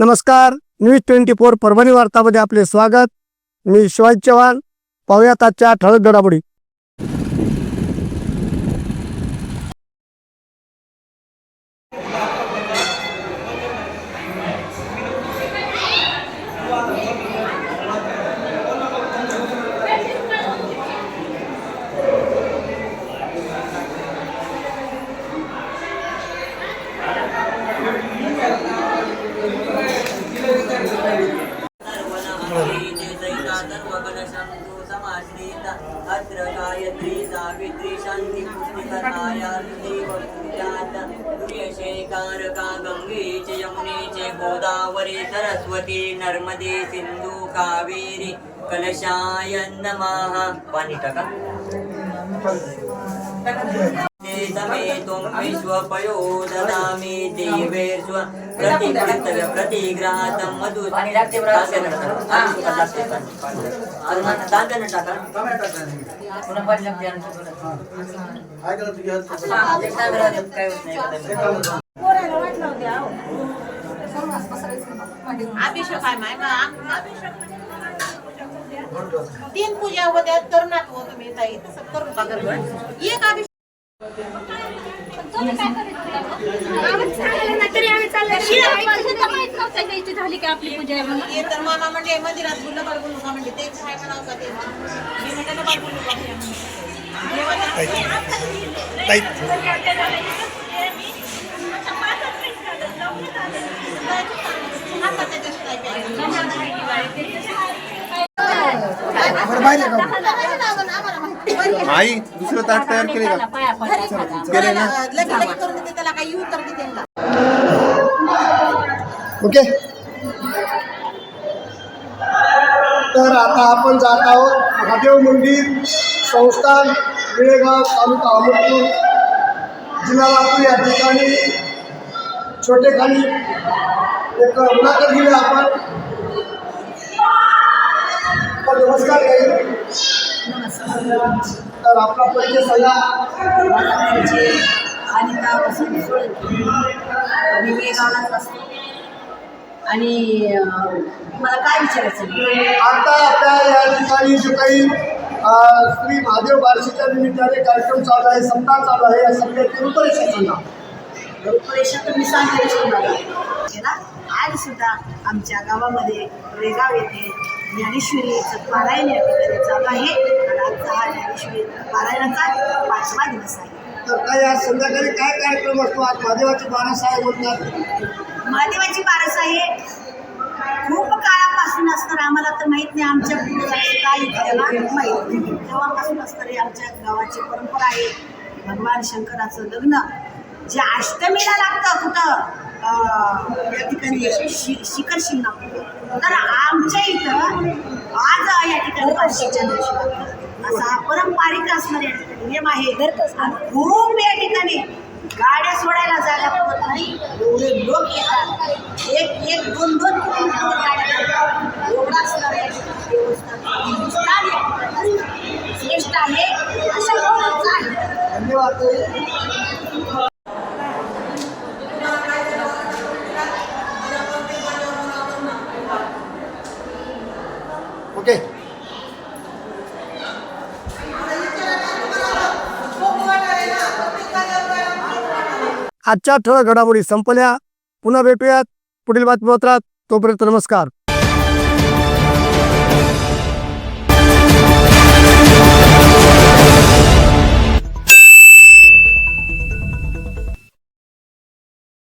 नमस्कार, न्यूज 24 परभणी वार्तामध्ये आपले स्वागत। मी शिवाजी चव्हाण। पाहूयात आजच्या ठळक घडामोडी। गंगेचे यमुनेचे गोदावरी सरस्वती नर्मदे सिंधू कावेरी कलशाय नमः। पाणी टाका। समेतुं विश्वपयो ददामि देवेषु प्रतिग्रहातं मधु तीन पूजा होत्या तरुणात हो तुम्ही ताई तसं करून पाकर एक अभिषेक झाली की आपली पूजा तर मामा म्हणजे मंदिरात बोललं बाळगुल का म्हणजे ते काय म्हणावं का ते मी म्हटलं बाळगुल आई दुसरं ताट तयार केले का? केले ना? लगेच करून देते त्याला काही उत्तर देते ना। ओके, तर आता आपण जात आहोत महादेव मंदिर संस्थान बेळगाव तालुका अहमदपूर जिल्हा लातूर या ठिकाणी छोटेखानी एक मुलाखत घेऊया आपण। नमस्कार ताई। तर आपला परिचय सांगा। अनिता वसंत सोळंकी, आम्ही बेळगावलाच असतो आणि मला काय विचारायचं आता आपल्या या ठिकाणी जो काही श्री महादेव बारशीच्या निमित्ताने कार्यक्रम चालू आहे, सप्ताह चालू आहे, या सप्ताहाची रूपरेषा सांगा। रूपरेषा तुम्ही सांगितलं ना। आज सुद्धा आमच्या गावामध्ये रेगाव येथे ज्ञानेश्वरीचं पारायण या ठिकाणी चालू आहे आणि आजचा हा ज्ञानेश्वरी पारायणाचा 5वा दिवस आहे। तर काय आज संध्याकाळी काय कार्यक्रम असतो? आज महादेवाची बारस आहे बोलतात। महादेवाची बारस आहे खूप काळापासून असणार, आम्हाला तर माहीत नाही, आमच्या काय त्याला माहीत तेव्हापासून असणारी आमच्या गावाची परंपरा आहे। भगवान शंकराचं लग्न जे अष्टमीला लागतं कुठं या ठिकाणी शिखर शिंगणापूर, तर आमच्या इथं आज या ठिकाणी बारशीच्या दिवशी असा पारंपरिक असणारे या ठिकाणी नियम आहे। खूप या ठिकाणी गाड्या सोडायला जागा पडत नाही, एवढे लोक येतात, एक दोन किलोमीटर गाड्या एवढा असणार या ठिकाणी व्यवस्था श्रेष्ठ आहे अशा लोकांचं आहे। धन्यवाद। ओके, आजच्या ठळक घडामोडी संपल्या। पुन्हा भेटूयात पुढील बातमीपत्रात। तोपर्यंत नमस्कार।